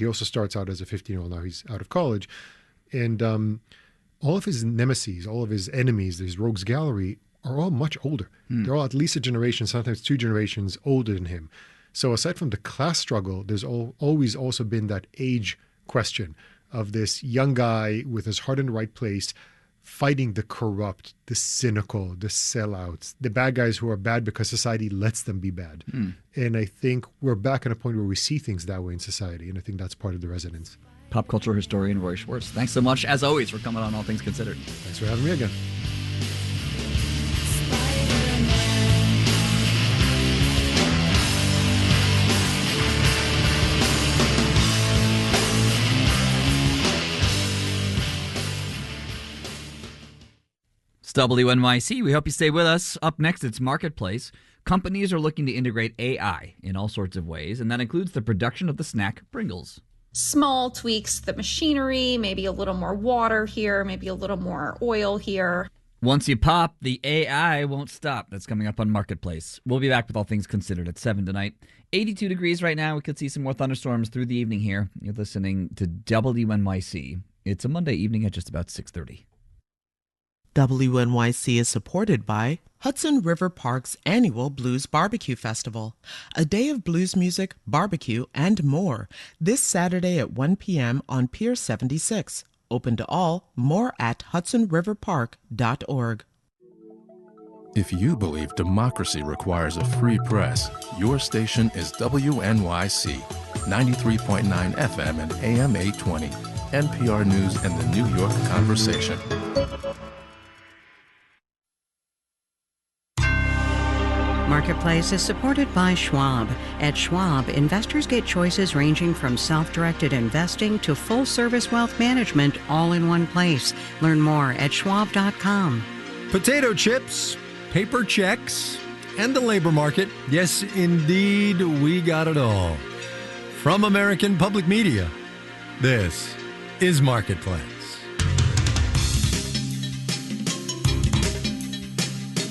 He also starts out as a 15-year-old. Now he's out of college. And all of his nemesis, all of his enemies, his rogues gallery, are all much older. They're all at least a generation, sometimes 2 generations older than him. So aside from the class struggle, there's always also been that age question of this young guy with his heart in the right place, fighting the corrupt, the cynical, the sellouts, the bad guys who are bad because society lets them be bad. And I think we're back at a point where we see things that way in society, and I think that's part of the resonance. Pop culture historian Roy Schwartz, thanks so much, as always, for coming on All Things Considered. Thanks for having me again. It's WNYC. We hope you stay with us. Up next, it's Marketplace. Companies are looking to integrate AI in all sorts of ways, and that includes the production of the snack Pringles. Small tweaks to the machinery, maybe a little more water here, maybe a little more oil here. Once you pop, the AI won't stop. That's coming up on Marketplace. We'll be back with All Things Considered at 7 tonight. 82 degrees right now. We could see some more thunderstorms through the evening here. You're listening to WNYC. It's a Monday evening at just about 6:30. WNYC is supported by Hudson River Park's annual Blues Barbecue Festival, a day of blues music, barbecue, and more, this Saturday at 1 p.m. on Pier 76. Open to all, more at hudsonriverpark.org. If you believe democracy requires a free press, your station is WNYC, 93.9 FM and AM 820, NPR News and the New York Conversation. Marketplace is supported by Schwab. At Schwab, investors get choices ranging from self-directed investing to full-service wealth management all in one place. Learn more at schwab.com. Potato chips, paper checks, and the labor market. Yes, indeed, we got it all. From American Public Media, this is Marketplace.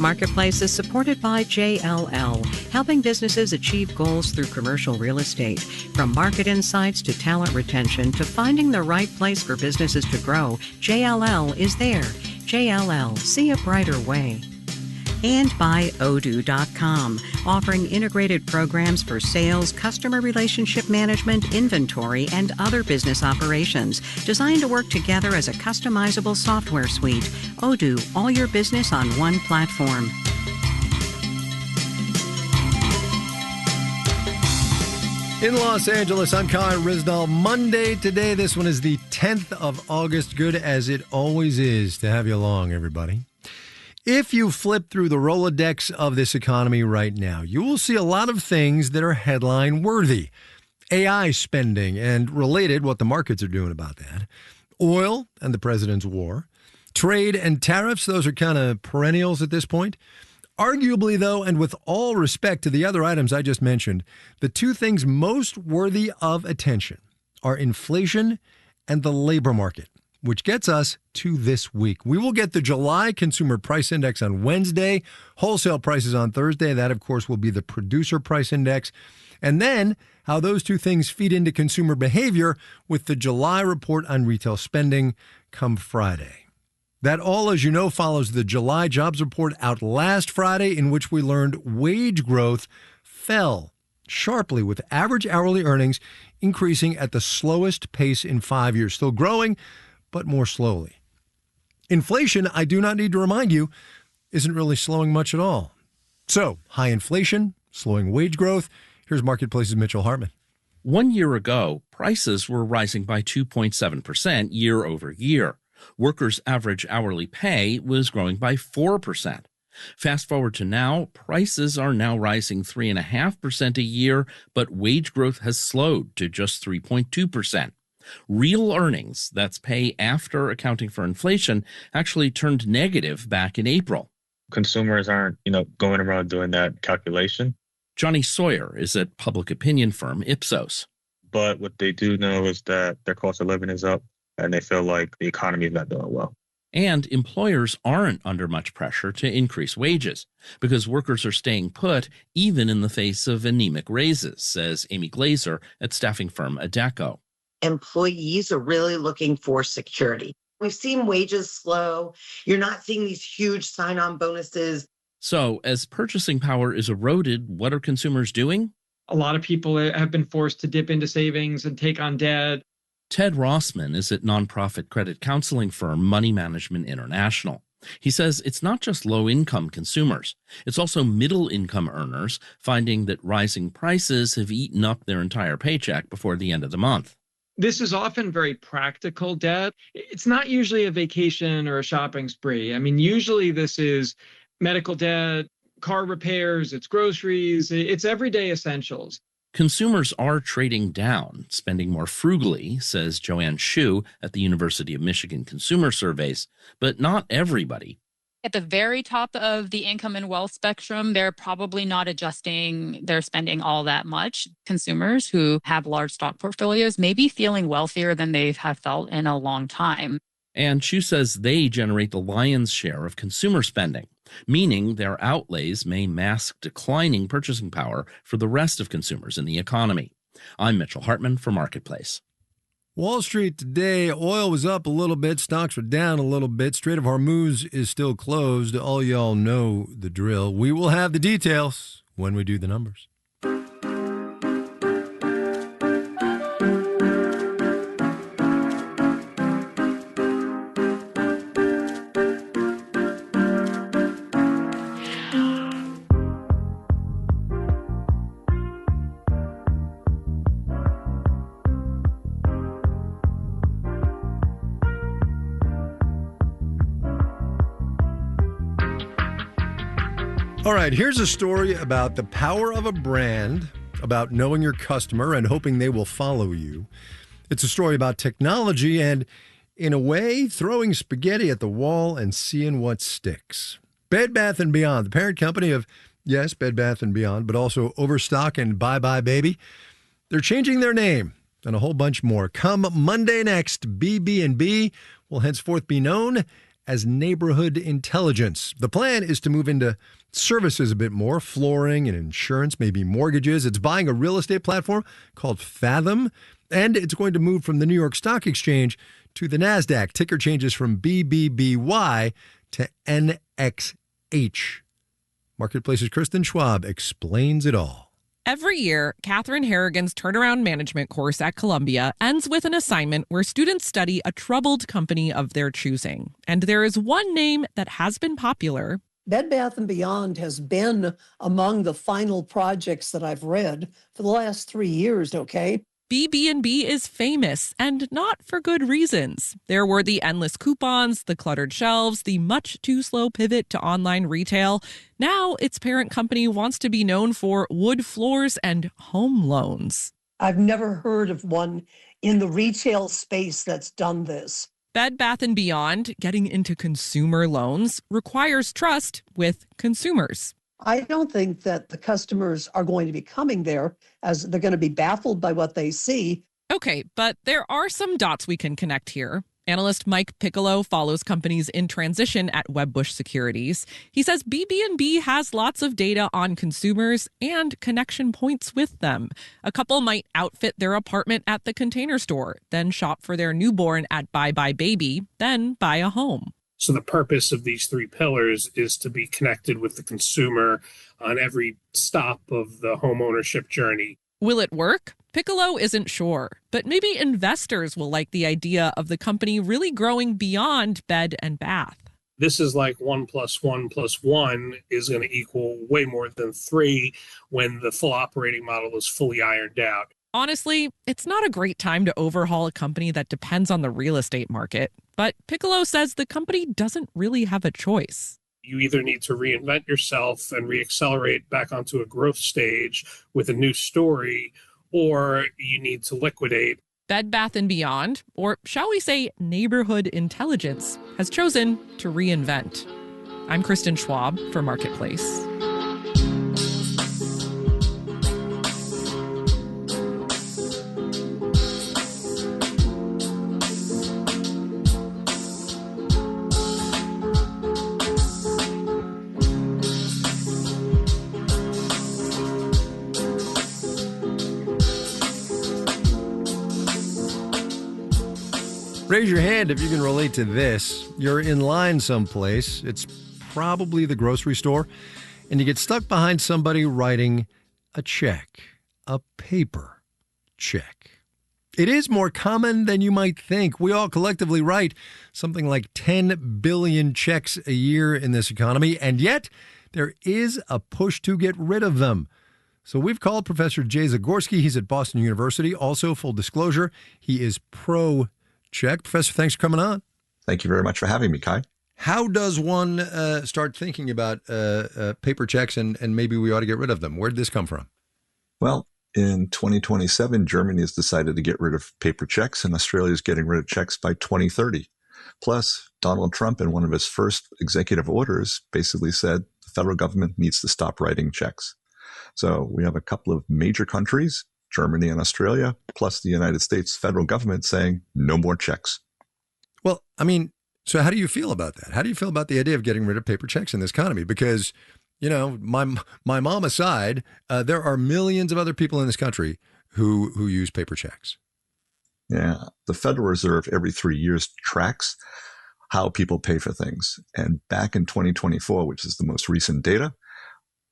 Marketplace is supported by JLL, helping businesses achieve goals through commercial real estate. From market insights to talent retention to finding the right place for businesses to grow, JLL is there. JLL, see a brighter way. And by Odoo.com, offering integrated programs for sales, customer relationship management, inventory, and other business operations, designed to work together as a customizable software suite. Odoo, all your business on one platform. In Los Angeles, I'm Kai Rizdal. Monday today. This one is the 10th of August. Good as it always is to have you along, everybody. If you flip through the Rolodex of this economy right now, you will see a lot of things that are headline worthy. AI spending and related, what the markets are doing about that. Oil and the president's war. Trade and tariffs, those are kind of perennials at this point. Arguably, though, and with all respect to the other items I just mentioned, the two things most worthy of attention are inflation and the labor market, which gets us to this week. We will get the July Consumer Price Index on Wednesday, wholesale prices on Thursday. That, of course, will be the Producer Price Index. And then how those two things feed into consumer behavior with the July report on retail spending come Friday. That all, as you know, follows the July jobs report out last Friday, in which we learned wage growth fell sharply, with average hourly earnings increasing at the slowest pace in 5 years. Still growing, but more slowly. Inflation, I do not need to remind you, isn't really slowing much at all. So, high inflation, slowing wage growth. Here's Marketplace's Mitchell Hartman. 1 year ago, prices were rising by 2.7% year over year. Workers' average hourly pay was growing by 4%. Fast forward to now, prices are now rising 3.5% a year, but wage growth has slowed to just 3.2%. Real earnings, that's pay after accounting for inflation, actually turned negative back in April. Consumers aren't, going around doing that calculation. Johnny Sawyer is at public opinion firm Ipsos. But what they do know is that their cost of living is up and they feel like the economy is not doing well. And employers aren't under much pressure to increase wages because workers are staying put even in the face of anemic raises, says Amy Glazer at staffing firm Adecco. employees are really looking for security. We've seen wages slow. You're not seeing these huge sign-on bonuses. So, as purchasing power is eroded, what are consumers doing? A lot of people have been forced to dip into savings and take on debt. Ted Rossman is at nonprofit credit counseling firm Money Management International. He says it's not just low-income consumers. It's also middle-income earners finding that rising prices have eaten up their entire paycheck before the end of the month. This is often very practical debt. It's not usually a vacation or a shopping spree. I mean, usually this is medical debt, car repairs, it's groceries, it's everyday essentials. Consumers are trading down, spending more frugally, says Joanne Shu at the University of Michigan Consumer Surveys, but not everybody. At the very top of the income and wealth spectrum, they're probably not adjusting their spending all that much. Consumers who have large stock portfolios may be feeling wealthier than they have felt in a long time. And Shu says they generate the lion's share of consumer spending, meaning their outlays may mask declining purchasing power for the rest of consumers in the economy. I'm Mitchell Hartman for Marketplace. Wall Street today, oil was up a little bit, stocks were down a little bit. Strait of Hormuz is still closed. All y'all know the drill. We will have the details when we do the numbers. All right, here's a story about the power of a brand, about knowing your customer and hoping they will follow you. It's a story about technology and, in a way, throwing spaghetti at the wall and seeing what sticks. Bed Bath & Beyond, the parent company of, yes, Bed Bath & Beyond, but also Overstock and Bye Bye Baby, they're changing their name and a whole bunch more. Come Monday next, BB&B will henceforth be known as Neighborhood Intelligence. The plan is to move into services a bit more, flooring and insurance, maybe mortgages. It's buying a real estate platform called Fathom, and it's going to move from the New York Stock Exchange to the NASDAQ. Ticker changes from BBBY to NXH. Marketplace's Kristen Schwab explains it all. Every year, Catherine Harrigan's turnaround management course at Columbia ends with an assignment where students study a troubled company of their choosing. And there is one name that has been popular. Bed Bath & Beyond has been among the final projects that I've read for the last 3 years, okay? BB&B is famous, and not for good reasons. There were the endless coupons, the cluttered shelves, the much too slow pivot to online retail. Now its parent company wants to be known for wood floors and home loans. I've never heard of one in the retail space that's done this. Bed Bath & Beyond, getting into consumer loans, requires trust with consumers. I don't think that the customers are going to be coming there as they're going to be baffled by what they see. Okay, but there are some dots we can connect here. Analyst Mike Piccolo follows companies in transition at Wedbush Securities. He says BB&B has lots of data on consumers and connection points with them. A couple might outfit their apartment at the Container Store, then shop for their newborn at Bye Bye Baby, then buy a home. So the purpose of these three pillars is to be connected with the consumer on every stop of the home ownership journey. Will it work? Piccolo isn't sure, but maybe investors will like the idea of the company really growing beyond bed and bath. This is like 1 + 1 + 1 is going to equal way more than 3 when the full operating model is fully ironed out. Honestly, it's not a great time to overhaul a company that depends on the real estate market. But Piccolo says the company doesn't really have a choice. You either need to reinvent yourself and reaccelerate back onto a growth stage with a new story, or you need to liquidate. Bed Bath & Beyond, or shall we say Neighborhood Intelligence, has chosen to reinvent. I'm Kristen Schwab for Marketplace. Raise your hand if you can relate to this. You're in line someplace. It's probably the grocery store, and you get stuck behind somebody writing a check, a paper check. It is more common than you might think. We all collectively write something like 10 billion checks a year in this economy, and yet there is a push to get rid of them. So we've called Professor Jay Zagorski. He's at Boston University. Also, full disclosure, he is pro-check. Professor, thanks for coming on. Thank you very much for having me, Kai. How does one start thinking about paper checks and maybe we ought to get rid of them? Where did this come from? Well, in 2027, Germany has decided to get rid of paper checks, and Australia is getting rid of checks by 2030. Plus, Donald Trump, in one of his first executive orders, basically said the federal government needs to stop writing checks. So we have a couple of major countries, Germany and Australia, plus the United States federal government saying no more checks. Well, I mean, so how do you feel about that? How do you feel about the idea of getting rid of paper checks in this economy? Because, you know, my mom aside, there are millions of other people in this country who use paper checks. Yeah, the Federal Reserve every 3 years tracks how people pay for things. And back in 2024, which is the most recent data,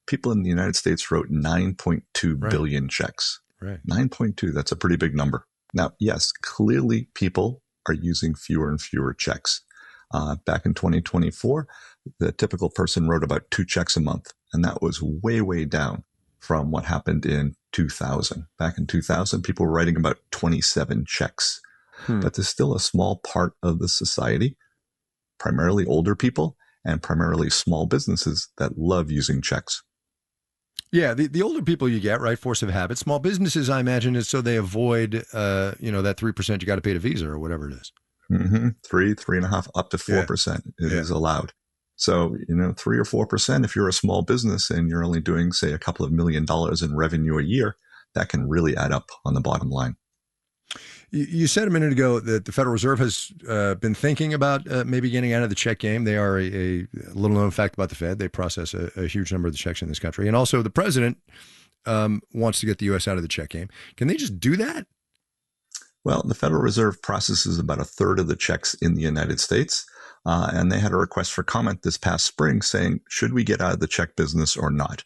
people in the United States wrote 9.2 billion checks. Right. 9.2, that's a pretty big number. Now, yes, clearly people are using fewer and fewer checks. Back in 2024, the typical person wrote about 2 checks a month, and that was way, way down from what happened in 2000. Back in 2000, people were writing about 27 checks. But there's still a small part of the society, primarily older people and primarily small businesses, that love using checks. Yeah, the older people you get, right, force of habit. Small businesses, I imagine, is so they avoid, that 3% you got to pay to Visa or whatever it is. 3.5, up to 4% is allowed. So, 3 or 4%, if you're a small business and you're only doing, say, a couple of $1 million in revenue a year, that can really add up on the bottom line. You said a minute ago that the Federal Reserve has been thinking about maybe getting out of the check game. They are a little known fact about the Fed. They process a huge number of the checks in this country. And also the president wants to get the U.S. out of the check game. Can they just do that? Well, the Federal Reserve processes about a third of the checks in the United States. And they had a request for comment this past spring saying, should we get out of the check business or not?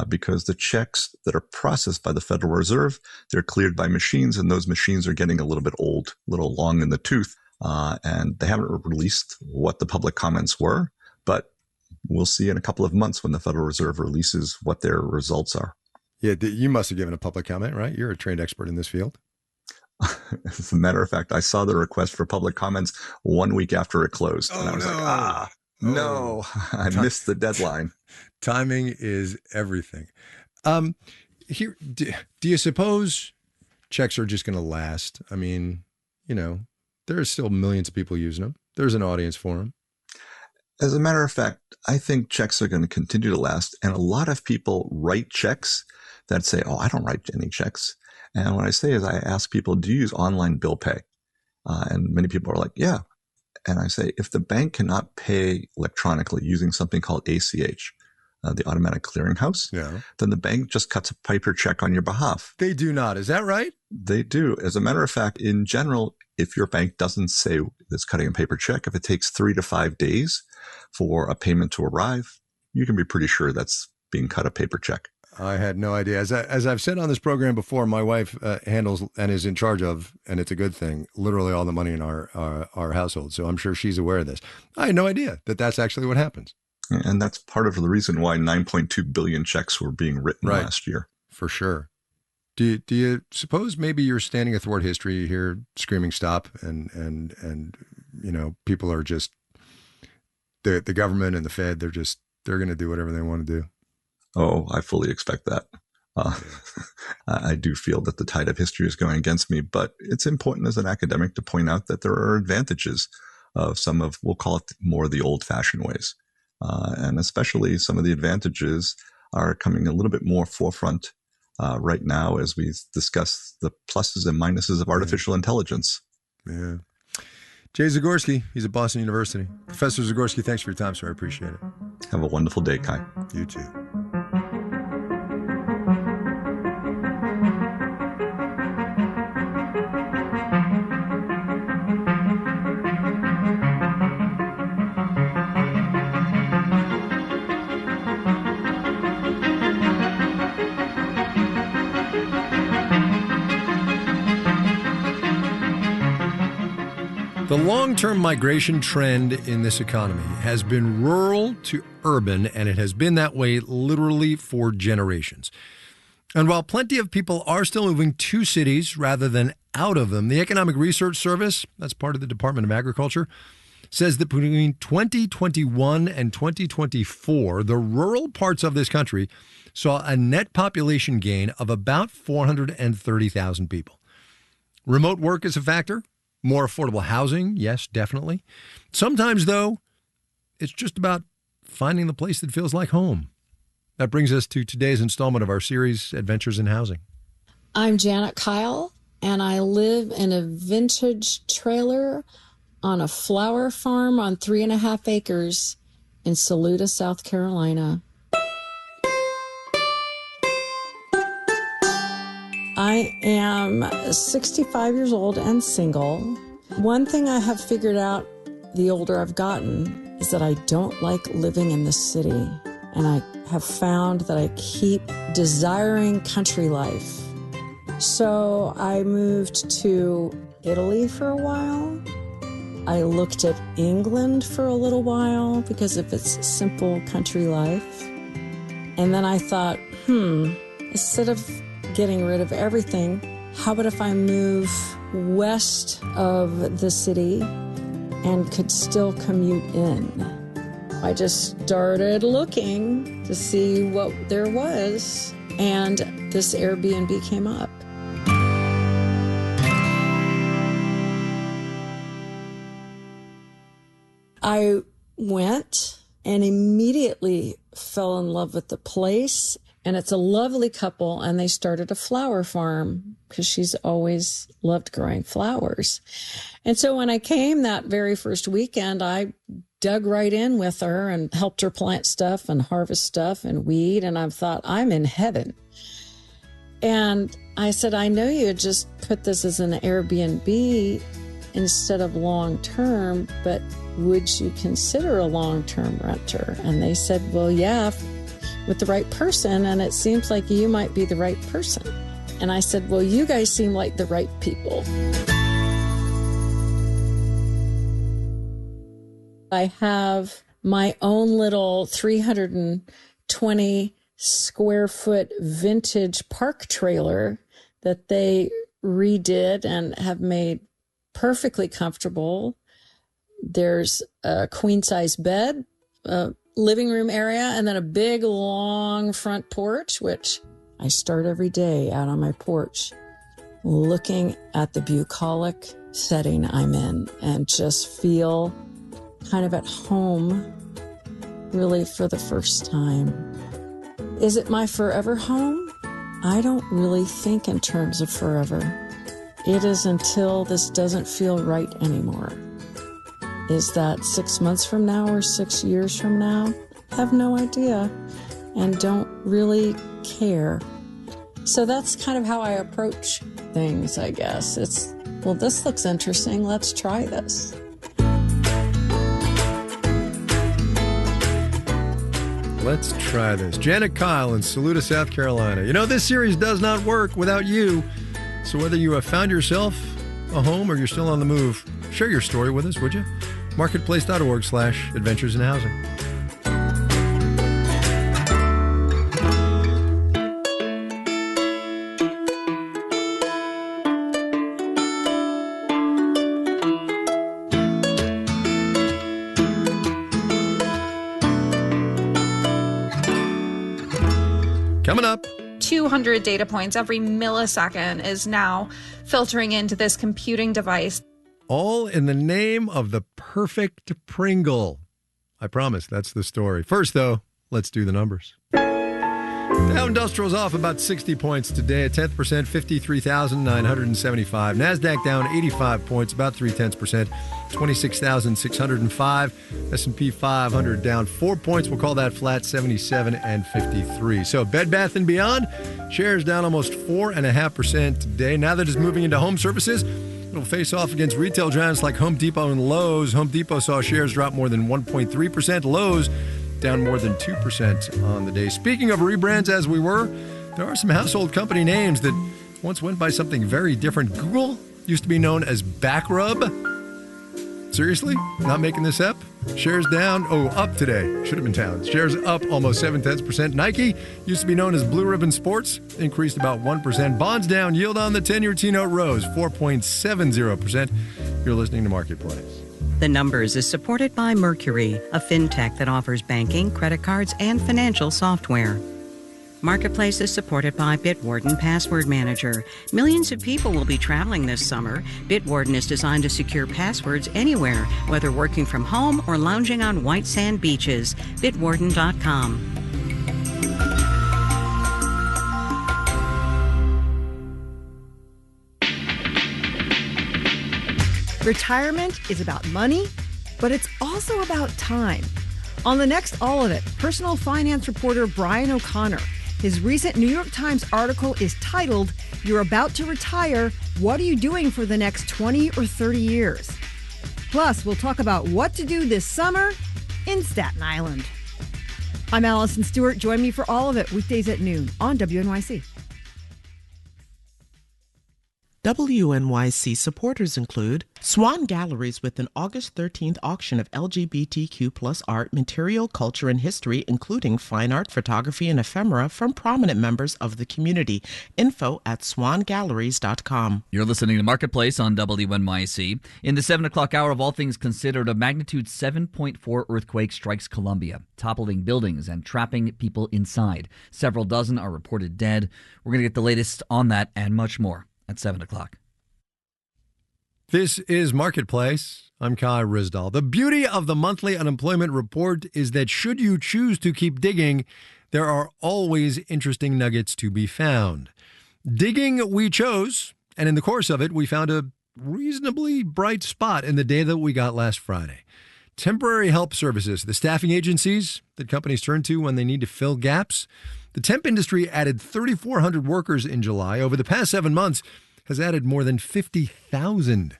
Because the checks that are processed by the Federal Reserve, they're cleared by machines, and those machines are getting a little bit old, a little long in the tooth, and they haven't released what the public comments were, but we'll see in a couple of months when the Federal Reserve releases what their results are. Yeah, you must have given a public comment, right? You're a trained expert in this field. As a matter of fact, I saw the request for public comments 1 week after it closed, and I was like, no, I missed the deadline. Timing is everything. Here, do you suppose checks are just going to last? I mean, there are still millions of people using them. There's an audience for them. As a matter of fact, I think checks are going to continue to last. And a lot of people write checks that say, I don't write any checks. And what I say is I ask people, do you use online bill pay? And many people are like, yeah. And I say, if the bank cannot pay electronically using something called ACH, the automatic clearinghouse, then the bank just cuts a paper check on your behalf. They do not. Is that right? They do. As a matter of fact, in general, if your bank doesn't say it's cutting a paper check, if it takes 3 to 5 days for a payment to arrive, you can be pretty sure that's being cut a paper check. I had no idea. As I've said on this program before, my wife handles and is in charge of, and it's a good thing, literally all the money in our household. So I'm sure she's aware of this. I had no idea that that's actually what happens. And that's part of the reason why 9.2 billion checks were being written last year. For sure. Do you suppose maybe you're standing athwart history here, screaming stop, and people are just the government and the Fed, they're going to do whatever they want to do? Oh, I fully expect that. I do feel that the tide of history is going against me, but it's important as an academic to point out that there are advantages of some of, we'll call it more the old-fashioned ways. And especially some of the advantages are coming a little bit more forefront right now as we discuss the pluses and minuses of artificial intelligence. Yeah. Jay Zagorski, he's at Boston University. Professor Zagorski, thanks for your time, sir. I appreciate it. Have a wonderful day, Kai. You too. The long-term migration trend in this economy has been rural to urban, and it has been that way literally for generations. And while plenty of people are still moving to cities rather than out of them, the Economic Research Service, that's part of the Department of Agriculture, says that between 2021 and 2024, the rural parts of this country saw a net population gain of about 430,000 people. Remote work is a factor. More affordable housing, yes, definitely. Sometimes, though, it's just about finding the place that feels like home. That brings us to today's installment of our series, Adventures in Housing. I'm Janet Kyle, and I live in a vintage trailer on a flower farm on 3.5 acres in Saluda, South Carolina. I am 65 years old and single. One thing I have figured out the older I've gotten is that I don't like living in the city. And I have found that I keep desiring country life. So I moved to Italy for a while. I looked at England for a little while because of its simple country life. And then I thought, instead of getting rid of everything, how about if I move west of the city and could still commute in? I just started looking to see what there was, and this Airbnb came up. I went and immediately fell in love with the place. And it's a lovely couple, and they started a flower farm because she's always loved growing flowers. And so when I came that very first weekend, I dug right in with her and helped her plant stuff and harvest stuff and weed. And I thought, I'm in heaven. And I said, I know you had just put this as an Airbnb instead of long-term, but would you consider a long-term renter? And they said, well, yeah, with the right person, and it seems like you might be the right person. And I said, well, you guys seem like the right people. I have my own little 320 square foot vintage park trailer that they redid and have made perfectly comfortable. There's a queen size bed, living room area, and then a big long front porch, which I start every day out on my porch looking at the bucolic setting I'm in and just feel kind of at home really for the first time. Is it my forever home? I don't really think in terms of forever. It is until this doesn't feel right anymore. Is that 6 months from now or 6 years from now? I have no idea and don't really care. So that's kind of how I approach things, I guess. It's, well, this looks interesting. Let's try this. Let's try this. Janet Kyle in Saluda, South Carolina. You know, this series does not work without you. So whether you have found yourself a home or you're still on the move, share your story with us, would you? Marketplace.org/adventures in housing. Coming up. 200 data points every millisecond is now filtering into this computing device. All in the name of the perfect Pringle. I promise that's the story. First, though, let's do the numbers. Dow Industrial's off about 60 points today, a 0.1%, 53,975. NASDAQ down 85 points, about 0.3%, 26,605. S&P 500 down 4 points. We'll call that flat, 77 and 53. So Bed Bath & Beyond, shares down almost 4.5% today. Now that it's moving into home services, it'll face off against retail giants like Home Depot and Lowe's. Home Depot saw shares drop more than 1.3%. Lowe's down more than 2% on the day. Speaking of rebrands, as we were, there are some household company names that once went by something very different. Google used to be known as Backrub. Seriously? Not making this up? Shares down, up today. Should have been down. Shares up almost 0.7%. Nike, used to be known as Blue Ribbon Sports, increased about 1%. Bonds down, yield on the 10-year T-note rose 4.70%. You're listening to Marketplace. The Numbers is supported by Mercury, a fintech that offers banking, credit cards, and financial software. Marketplace is supported by Bitwarden Password Manager. Millions of people will be traveling this summer. Bitwarden is designed to secure passwords anywhere, whether working from home or lounging on white sand beaches. Bitwarden.com. Retirement is about money, but it's also about time. On the next All of It, personal finance reporter Brian O'Connor. His recent New York Times article is titled, "You're About to Retire. What are you doing for the next 20 or 30 years?" Plus, we'll talk about what to do this summer in Staten Island. I'm Allison Stewart. Join me for All of It weekdays at noon on WNYC. WNYC supporters include Swan Galleries with an August 13th auction of LGBTQ plus art, material, culture, and history, including fine art, photography, and ephemera from prominent members of the community. Info at swangalleries.com. You're listening to Marketplace on WNYC. In the 7 o'clock hour of All Things Considered, a magnitude 7.4 earthquake strikes Colombia, toppling buildings and trapping people inside. Several dozen are reported dead. We're going to get the latest on that and much more at 7 o'clock. This is Marketplace. I'm Kai Ryssdal. The beauty of the monthly unemployment report is that should you choose to keep digging, there are always interesting nuggets to be found. Digging we chose, and in the course of it, we found a reasonably bright spot in the data that we got last Friday. Temporary help services, the staffing agencies that companies turn to when they need to fill gaps. The temp industry added 3,400 workers in July. Over the past 7 months, has added more than 50,000.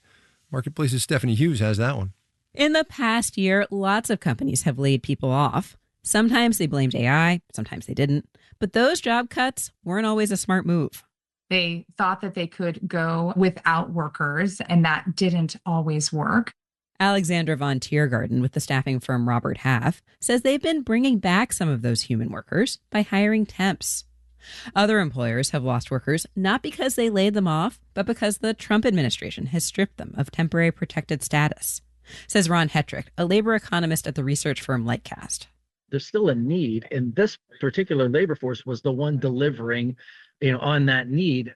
Marketplace's Stephanie Hughes has that one. In the past year, lots of companies have laid people off. Sometimes they blamed AI, sometimes they didn't. But those job cuts weren't always a smart move. They thought that they could go without workers, and that didn't always work. Alexandra von Tiergarten with the staffing firm Robert Half says they've been bringing back some of those human workers by hiring temps. Other employers have lost workers not because they laid them off, but because the Trump administration has stripped them of temporary protected status, says Ron Hetrick, a labor economist at the research firm Lightcast. There's still a need, and this particular labor force was the one delivering, on that need.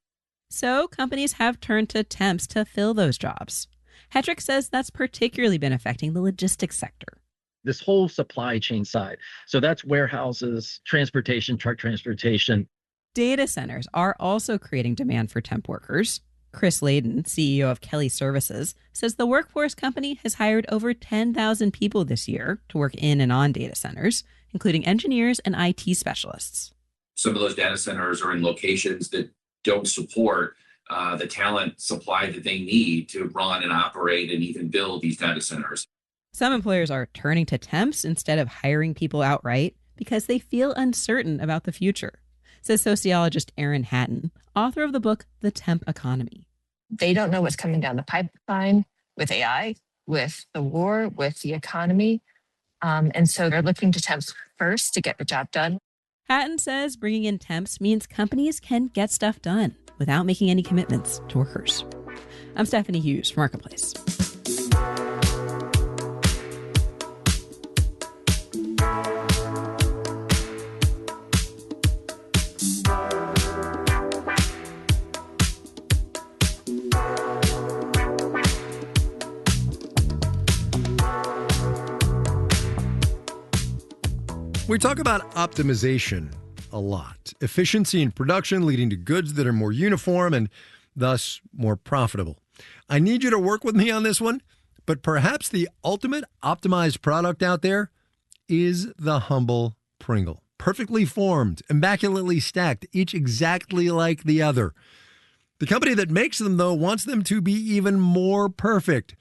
So companies have turned to temps to fill those jobs. Hetrick says that's particularly been affecting the logistics sector. This whole supply chain side. So that's warehouses, transportation, truck transportation. Data centers are also creating demand for temp workers. Chris Layden, CEO of Kelly Services, says the Workforce Company has hired over 10,000 people this year to work in and on data centers, including engineers and IT specialists. Some of those data centers are in locations that don't support the talent supply that they need to run and operate and even build these data centers. Some employers are turning to temps instead of hiring people outright because they feel uncertain about the future, says sociologist Erin Hatton, author of the book The Temp Economy. They don't know what's coming down the pipeline with AI, with the war, with the economy. And so they're looking to temps first to get the job done. Hatton says bringing in temps means companies can get stuff done without making any commitments to workers. I'm Stephanie Hughes for Marketplace. We talk about optimization a lot. Efficiency in production leading to goods that are more uniform and thus more profitable. I need you to work with me on this one, but perhaps the ultimate optimized product out there is the humble Pringle. Perfectly formed, immaculately stacked, each exactly like the other. The company that makes them, though, wants them to be even more perfect.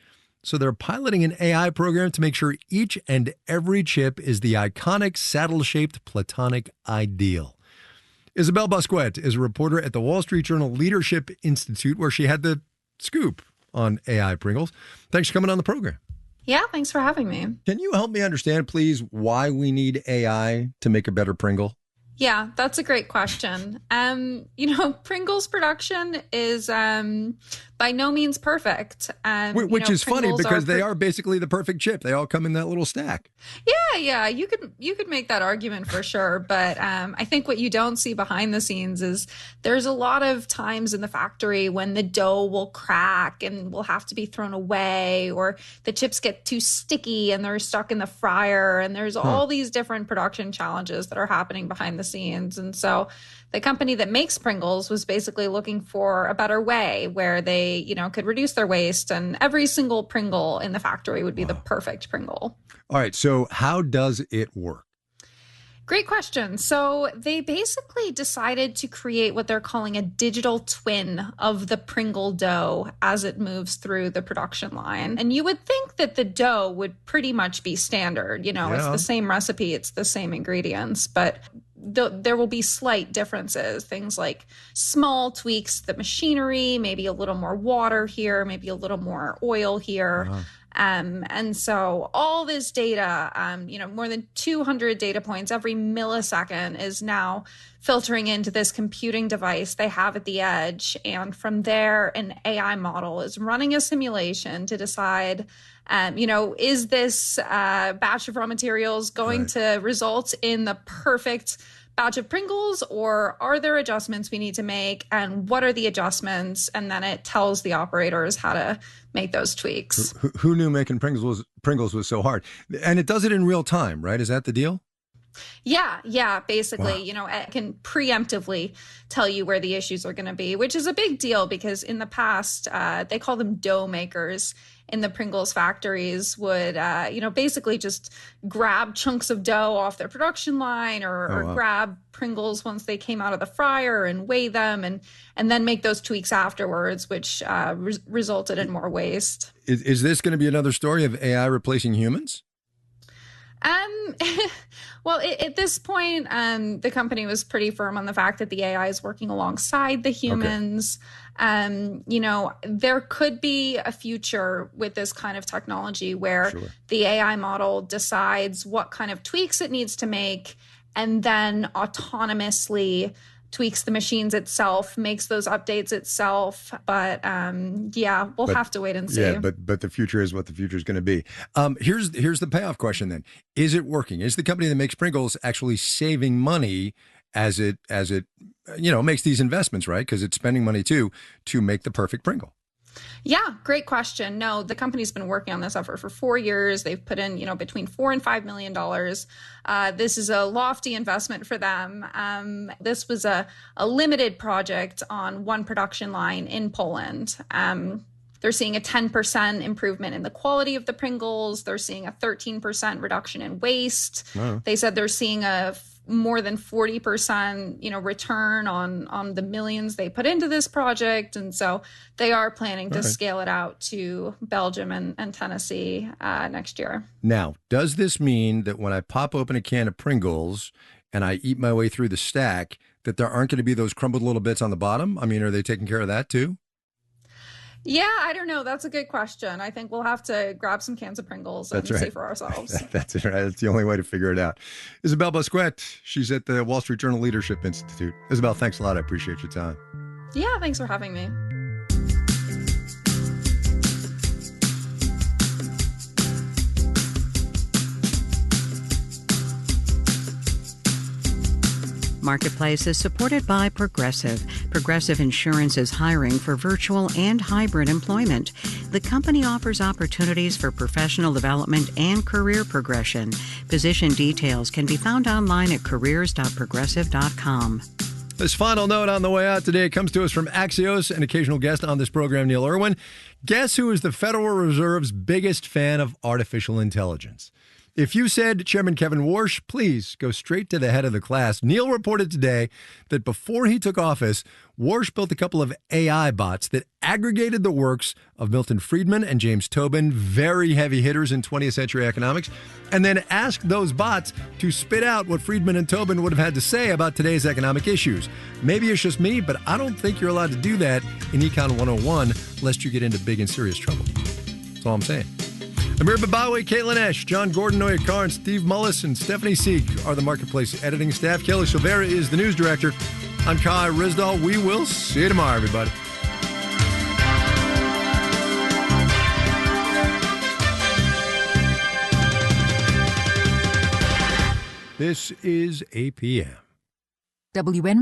So they're piloting an AI program to make sure each and every chip is the iconic saddle-shaped Platonic ideal. Isabel Busquet is a reporter at the Wall Street Journal Leadership Institute, where she had the scoop on AI Pringles. Thanks for coming on the program. Yeah, thanks for having me. Can you help me understand, please, why we need AI to make a better Pringle? Yeah, that's a great question. Pringles production is by no means perfect. Which is funny because they are basically the perfect chip. They all come in that little stack. Yeah, you could make that argument for sure. But I think what you don't see behind the scenes is there's a lot of times in the factory when the dough will crack and will have to be thrown away, or the chips get too sticky and they're stuck in the fryer. And there's all these different production challenges that are happening behind the scenes. And so the company that makes Pringles was basically looking for a better way where they, could reduce their waste, and every single Pringle in the factory would be the perfect Pringle. All right. So how does it work? Great question. So they basically decided to create what they're calling a digital twin of the Pringle dough as it moves through the production line. And you would think that the dough would pretty much be standard. It's the same recipe, it's the same ingredients, but there will be slight differences, things like small tweaks, the machinery, maybe a little more water here, maybe a little more oil here. Uh-huh. And so all this data, more than 200 data points every millisecond is now filtering into this computing device they have at the edge. And from there, an AI model is running a simulation to decide, is this batch of raw materials going to result in the perfect batch of Pringles, or are there adjustments we need to make, and what are the adjustments? And then it tells the operators how to make those tweaks. Who knew making Pringles was so hard? And it does it in real time, right? Is that the deal? Yeah, basically, wow. It can preemptively tell you where the issues are going to be, which is a big deal because in the past, they call them dough makers in the Pringles factories would, basically just grab chunks of dough off their production line or grab Pringles once they came out of the fryer and weigh them and then make those tweaks afterwards, which resulted in more waste. Is this going to be another story of AI replacing humans? Well, at this point, the company was pretty firm on the fact that the AI is working alongside the humans. Okay. There could be a future with this kind of technology where the AI model decides what kind of tweaks it needs to make and then autonomously tweaks the machines itself, makes those updates itself. But we'll have to wait and see. Yeah, but the future is what the future is going to be. Here's the payoff question then. Is it working? Is the company that makes Pringles actually saving money as it makes these investments, right? Because it's spending money too to make the perfect Pringle. Yeah, great question. No, the company's been working on this effort for 4 years. They've put in, between $4 and $5 million. This is a lofty investment for them. This was a limited project on one production line in Poland. They're seeing a 10% improvement in the quality of the Pringles. They're seeing a 13% reduction in waste. Wow. They said they're seeing a more than 40%, return on the millions they put into this project. And so they are planning to scale it out to Belgium and Tennessee next year. Now, does this mean that when I pop open a can of Pringles and I eat my way through the stack, that there aren't going to be those crumbled little bits on the bottom? I mean, are they taking care of that too? Yeah, I don't know. That's a good question. I think we'll have to grab some cans of Pringles and see for ourselves. That's right. That's the only way to figure it out. Isabel Bosquet, she's at the Wall Street Journal Leadership Institute. Isabel, thanks a lot. I appreciate your time. Yeah, thanks for having me. Marketplace is supported by Progressive. Progressive Insurance is hiring for virtual and hybrid employment. The company offers opportunities for professional development and career progression. Position details can be found online at careers.progressive.com. This final note on the way out today comes to us from Axios, an occasional guest on this program, Neil Irwin. Guess who is the Federal Reserve's biggest fan of artificial intelligence? If you said Chairman Kevin Warsh, please go straight to the head of the class. Neil reported today that before he took office, Warsh built a couple of AI bots that aggregated the works of Milton Friedman and James Tobin, very heavy hitters in 20th century economics, and then asked those bots to spit out what Friedman and Tobin would have had to say about today's economic issues. Maybe it's just me, but I don't think you're allowed to do that in Econ 101 lest you get into big and serious trouble. That's all I'm saying. Amir Babawi, Caitlin Esch, John Gordon, Noya Carn, Steve Mullis, and Stephanie Seek are the Marketplace editing staff. Kelly Silvera is the news director. I'm Kai Risdall. We will see you tomorrow, everybody. This is APM. WN